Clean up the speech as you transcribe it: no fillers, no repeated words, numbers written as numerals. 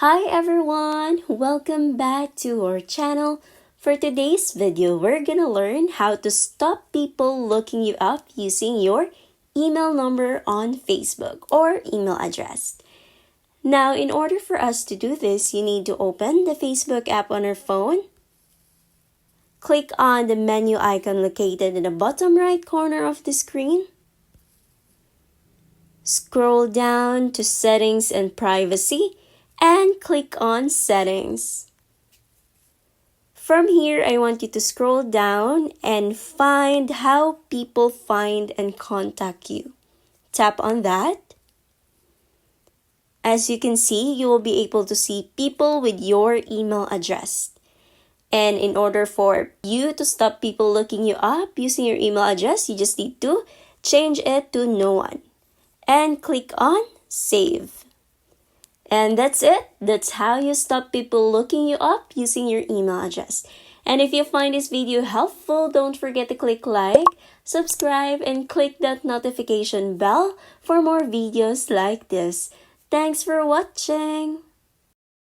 Hi everyone! Welcome back to our channel. For today's video, we're gonna learn how to stop people looking you up using your email number on Facebook or email address. Now, in order for us to do this, you need to open the Facebook app on your phone. Click on the menu icon located in the bottom right corner of the screen. Scroll down to Settings and Privacy and click on Settings. From here, I want you to scroll down and find how people find and contact you. Tap on that. As you can see, you will be able to see people with your email address. And in order for you to stop people looking you up using your email address, you just need to change it to no one. And click on Save. And that's it. That's how you stop people looking you up using your email address. And if you find this video helpful, don't forget to click like, subscribe, and click that notification bell for more videos like this. Thanks for watching!